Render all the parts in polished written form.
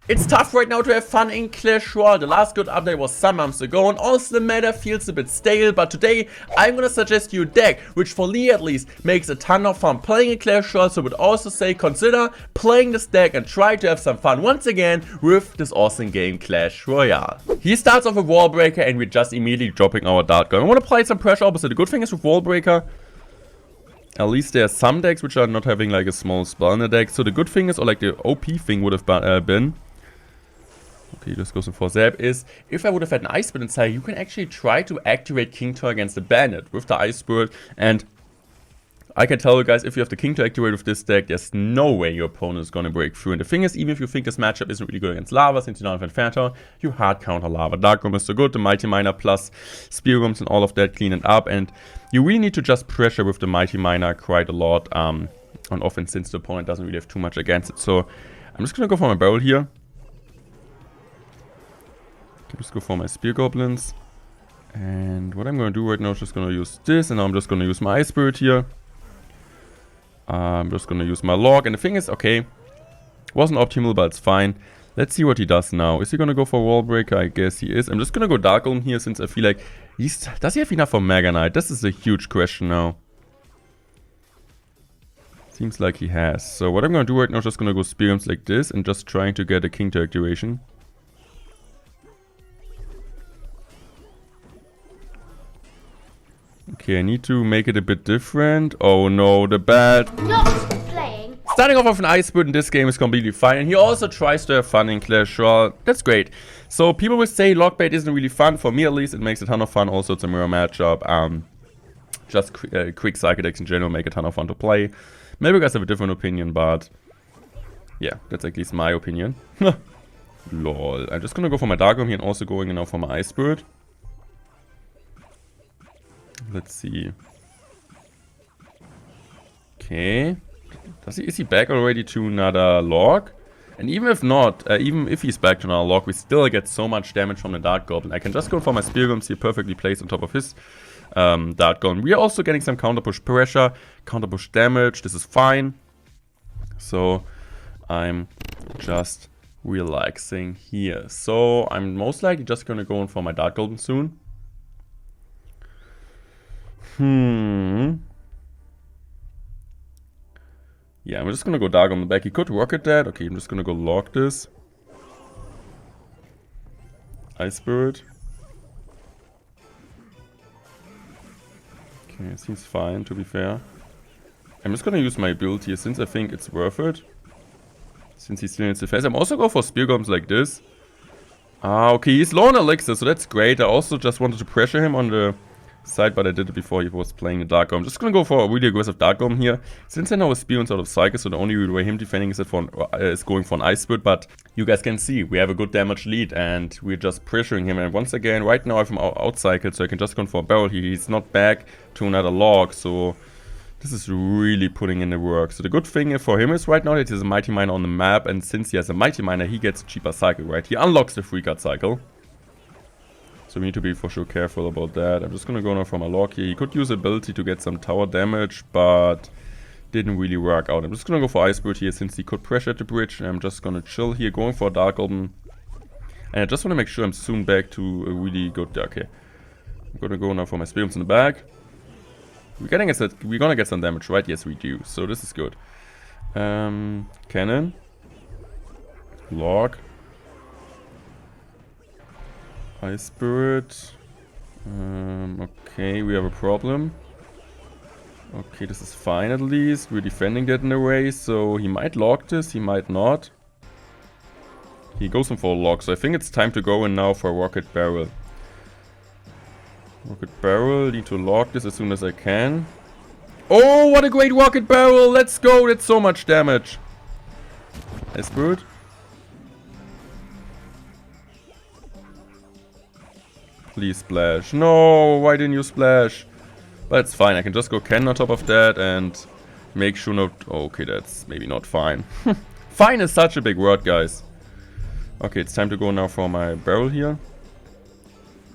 It's tough right now to have fun in Clash Royale. The last good update was some months ago and also the meta feels a bit stale, but today I'm gonna suggest you a deck which for me at least makes a ton of fun playing in Clash Royale, so I would also say consider playing this deck and try to have some fun once again with this awesome game Clash Royale. He starts off a wall breaker and we're just immediately dropping our dart gun. I want to apply some pressure opposite. The good thing is with wall breaker, at least there are some decks which are not having like a small spell in the deck, so the good thing is, or like the OP thing would have been, okay, this goes in for Zap, is if I would have had an Ice Bird inside, you can actually try to activate King Tour against the Bandit with the Ice Bird. And I can tell you guys, if you have the King Tour activate with this deck, there's no way your opponent is going to break through. And the thing is, even if you think this matchup isn't really good against Lava, since you don't have Inferno, you hard counter Lava. Dark Room is so good, the Mighty Miner plus Spear Rooms and all of that clean it up. And you really need to just pressure with the Mighty Miner quite a lot on offense, since the opponent doesn't really have too much against it. So I'm just going to go for my barrel here. Just go for my Spear Goblins. And what I'm going to do right now is just going to use this. And now I'm just going to use my Ice Spirit here. I'm just going to use my Log. And the thing is, okay, wasn't optimal, but it's fine. Let's see what he does now. Is he going to go for Wall Breaker? I guess he is. I'm just going to go Dark Golem here, since I feel like does he have enough for Mega Knight? This is a huge question now. Seems like he has. So what I'm going to do right now is just going to go Spear Rooms like this and just trying to get a King Tour activation. Okay, I need to make it a bit different. Oh no, the bad. Not playing. Starting off with an Ice Bird in this game is completely fine. And he also tries to have fun in Clash Royale. That's great. So people will say logbait isn't really fun. For me at least, it makes a ton of fun. Also, it's a mirror matchup. Just quick cycle decks in general make a ton of fun to play. Maybe you guys have a different opinion, but yeah, that's at least my opinion. Lol. I'm just gonna go for my Dark Room here and also going now for my Ice Bird. Let's see. Okay. Is he back already to another Log? And even if not, even if he's back to another Log, we still get so much damage from the Dart Goblin. I can just go for my Spear Golems here, perfectly placed on top of his Dart Goblin. We are also getting some counter push pressure, counter push damage. This is fine. So I'm just relaxing here. So I'm most likely just gonna go in for my Dart Goblin soon. Yeah, I'm just gonna go Dark on the back. He could rocket that. Okay, I'm just gonna go Log this. Ice Spirit. Okay, it seems fine, to be fair. I'm just gonna use my ability here, since I think it's worth it. Since he still needs to face. I'm also go for Spear Golems like this. Ah, okay, he's low on Elixir, so that's great. I also just wanted to pressure him on the side, but I did it before he was playing the Dark Golem. I'm just gonna go for a really aggressive Dark Golem here. Since I know his Spear is out of cycle, so the only real way him defending is going for an Ice Spirit, but you guys can see we have a good damage lead and we're just pressuring him. And once again, right now I'm out cycled, so I can just go for a barrel here. He's not back to another Log, so this is really putting in the work. So the good thing for him is right now that he has a Mighty Miner on the map, and since he has a Mighty Miner, he gets a cheaper cycle, right? He unlocks the 3-card cycle. So we need to be for sure careful about that. I'm just gonna go now for my Log here. He could use ability to get some tower damage, but didn't really work out. I'm just gonna go for Ice Bird here, since he could pressure at the bridge. And I'm just gonna chill here, going for a Dark Golem. And I just want to make sure I'm soon back to a really good... Okay. I'm gonna go now for my Spear Rooms in the back. We're gonna get some damage, right? Yes, we do. So this is good. Cannon. Log. Ice Spirit. Okay, we have a problem. Okay, this is fine at least. We're defending that in a way, so he might Log this, he might not. He goes in for a Log, so I think it's time to go in now for a Rocket Barrel. Rocket Barrel, need to Log this as soon as I can. Oh, what a great Rocket Barrel! Let's go! That's so much damage. Ice Spirit. Please splash. No, why didn't you splash? But it's fine, I can just go cannon on top of that and make sure not... Oh, okay, that's maybe not fine. Fine is such a big word, guys. Okay, it's time to go now for my barrel here.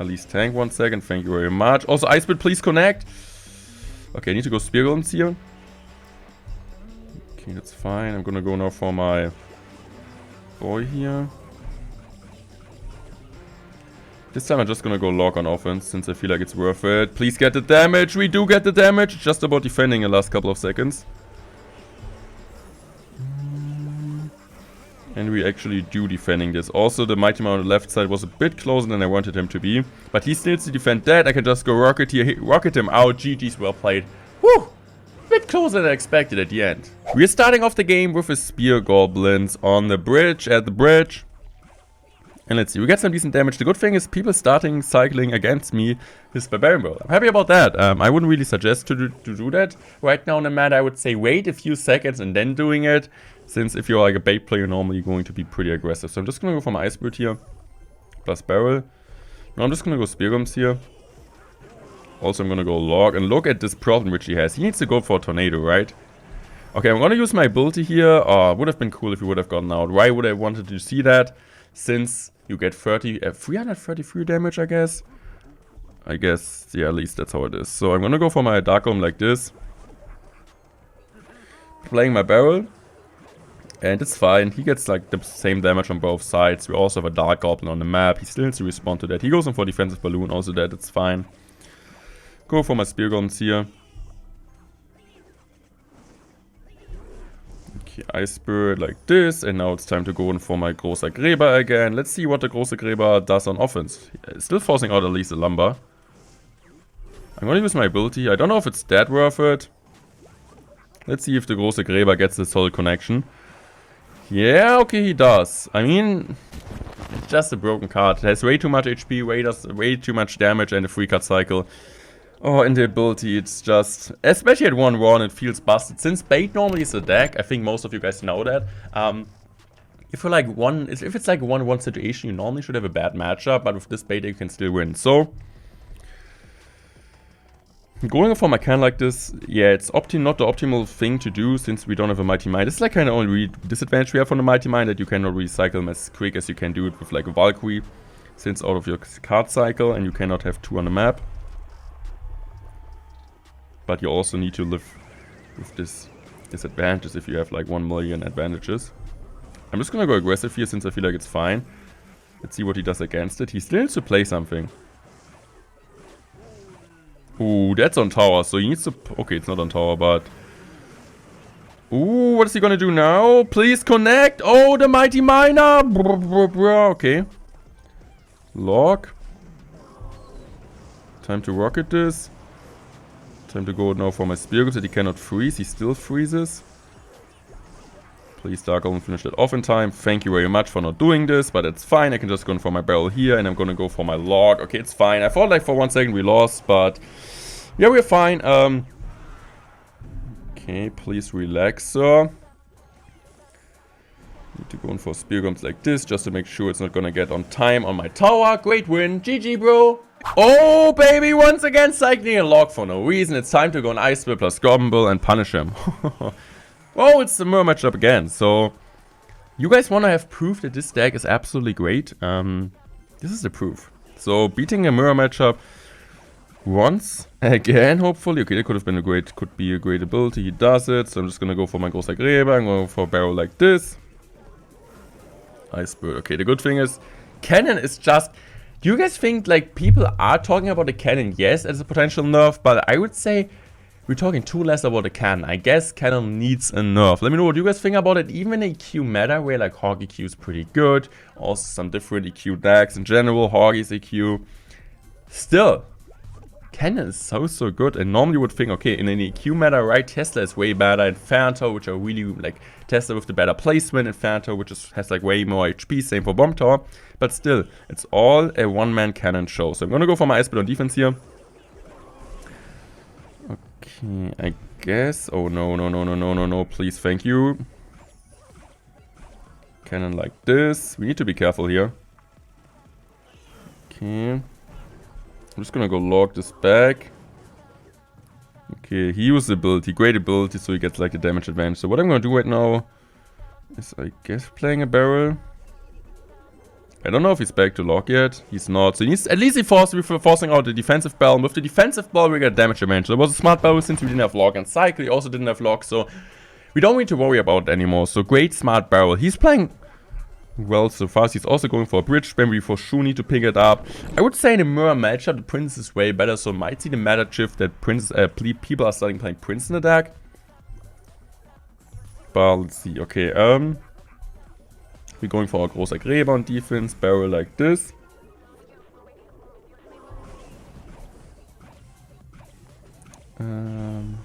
At least tank 1 second, thank you very much. Also, Ice Bird, please connect. Okay, I need to go Spear Golems here. Okay, that's fine. I'm gonna go now for my destroy here. This time I'm just gonna go log on offense since I feel like it's worth it. Please get the damage. We do get the damage. It's just about defending the last couple of seconds. And we actually do defending this. Also, the Mighty Mouse on the left side was a bit closer than I wanted him to be. But he still needs to defend that. I can just go rocket here, rocket him out. GG's, well played. Woo! Bit closer than I expected at the end. We're starting off the game with a Spear Goblins on the bridge, at the bridge. And let's see, we get some decent damage. The good thing is people starting cycling against me is Barbarian Bro. I'm happy about that. I wouldn't really suggest to do that right now in the meta. I would say wait a few seconds and then doing it. Since if you're like a bait player, normally you're going to be pretty aggressive. So I'm just going to go for my Ice Bird here. Plus Barrel. Now I'm just going to go Spear Goblins here. Also I'm going to go Log. And look at this problem which he has. He needs to go for a Tornado, right? Okay, I'm going to use my ability here. Would have been cool if he would have gotten out. Why would I wanted to see that? Since you get 333 damage, I guess. Yeah, at least that's how it is. So I'm gonna go for my Dark Golem like this. Playing my Barrel. And it's fine. He gets like the same damage on both sides. We also have a Dark Goblin on the map. He still needs to respond to that. He goes in for Defensive Balloon, also that, it's fine. Go for my Spear Golems here. Okay, Ice Bird like this, and now it's time to go in for my Großer Gräber again. Let's see what the Große Gräber does on offense. Still forcing out at least a Lumber. I'm gonna use my ability. I don't know if it's that worth it. Let's see if the Große Gräber gets the solid connection. Yeah, okay, he does. I mean, it's just a broken card. It has way too much HP, way too much damage, and a free card cycle. Oh, and the ability, it's just, especially at 1-1, it feels busted. Since bait normally is a deck, I think most of you guys know that. If it's like a 1-1 situation, you normally should have a bad matchup, but with this bait, you can still win. So, going for my can like this, yeah, it's not the optimal thing to do since we don't have a Mighty Mine. This is like kind of only disadvantage we have on the Mighty Mine, that you cannot recycle them as quick as you can do it with like a Valkyrie, since out of your card cycle, and you cannot have 2 on the map. But you also need to live with this disadvantage if you have like 1 million advantages. I'm just gonna go aggressive here since I feel like it's fine. Let's see what he does against it. He still needs to play something. Ooh, that's on tower, so he needs to... Okay, it's not on tower, but... Ooh, what is he gonna do now? Please connect! Oh, the Mighty Miner! Okay. Log. Time to rocket this. Time to go now for my Spear Golems that he cannot freeze. He still freezes. Please, Dark Golem, finish that off in time. Thank you very much for not doing this, but it's fine. I can just go in for my Barrel here, and I'm gonna go for my Log. Okay, it's fine. I thought like for 1 second we lost, but yeah, we're fine. Okay, please relax, sir. Need to go in for Spear Golems like this, just to make sure it's not gonna get on time on my tower. Great win. GG, bro. Oh, baby, once again cycling a Log for no reason. It's time to go on Ice Whip plus Goblin Bull and punish him. Oh, it's the mirror matchup again. So, you guys want to have proof that this deck is absolutely great? This is the proof. So, beating a mirror matchup once again, hopefully. Okay, that could be a great ability. He does it. So, I'm just going to go for my Großer Gräber. I'm going for a Barrel like this. Ice Bird. Okay, the good thing is, Cannon is just... Do you guys think, like, people are talking about the cannon, yes, as a potential nerf, but I would say we're talking too less about the cannon. I guess cannon needs a nerf. Let me know what you guys think about it. Even in EQ meta, where, like, Hog EQ is pretty good. Also, some different EQ decks in general, Hoggy's EQ. Still, cannon is so good. And normally you would think, okay, in an EQ meta, right, Tesla is way better, and Phantom, which are really, like, Tesla with the better placement, and Phantom, which has, like, way more HP, same for Bomb Tower. But still, it's all a one-man cannon show. So I'm gonna go for my Ice Bird on defense here. Okay, I guess... Oh, no, please, thank you. Cannon like this. We need to be careful here. Okay. I'm just gonna go log this back. Okay, he used the ability. Great ability, so he gets, like, a damage advantage. So what I'm gonna do right now is, I guess, playing a Barrel. I don't know if he's back to lock yet. He's not. So at least he's forcing out the defensive ball. And with the defensive ball, we get damage advantage. So it was a smart ball since we didn't have lock and cycle. He also didn't have lock. So we don't need to worry about it anymore. So great smart barrel. He's playing well so fast. He's also going for a bridge spam. We for sure need to pick it up. I would say in a mirror matchup, the Prince is way better. So might see the meta shift that people are starting playing Prince in the deck. But let's see. Okay, we're going for a großer Gräber on defense. Barrel like this.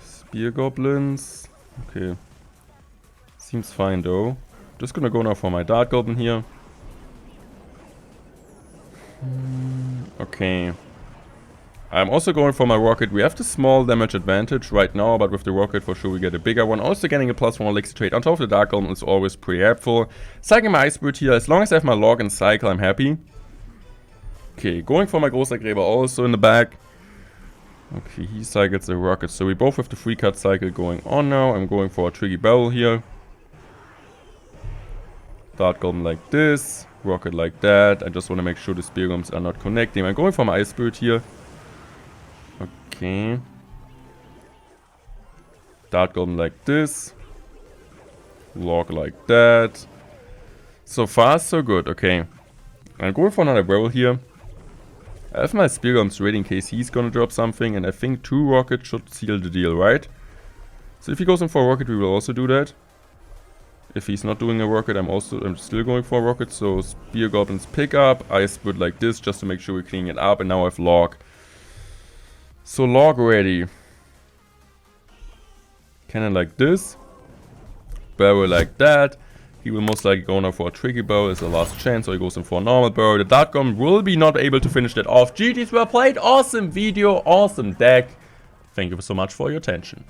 Spear goblins. Okay. Seems fine though. Just gonna go now for my dart goblin here. Okay. I'm also going for my rocket. We have the small damage advantage right now, but with the rocket for sure we get a bigger one. Also getting a +1 elixir trade on top of the dark goblin is always pretty helpful. Cycling my ice bird here. As long as I have my log and cycle, I'm happy. Okay, going for my großer Gräber also in the back. Okay, he cycles the rocket. So we both have the free cut cycle going on now. I'm going for a tricky barrel here. Dart goblin like this. Rocket like that. I just want to make sure the spear goblins are not connecting. I'm going for my ice spirit here. Okay. Dart goblin like this. Log like that. So far, so good. Okay. I'm going for another barrel here. I have my spear goblins ready in case he's gonna drop something, and I think 2 rockets should seal the deal, right? So if he goes in for a rocket, we will also do that. If he's not doing a rocket, I'm still going for a rocket. So spear goblins pick up, ice bird like this, just to make sure we're cleaning it up, and now I have log. So log ready. Cannon like this. Barrel like that. He will most likely go now for a tricky barrel as a last chance, so he goes in for a normal barrel. The dart goblin will be not able to finish that off. GG's were played. Awesome video, awesome deck. Thank you so much for your attention.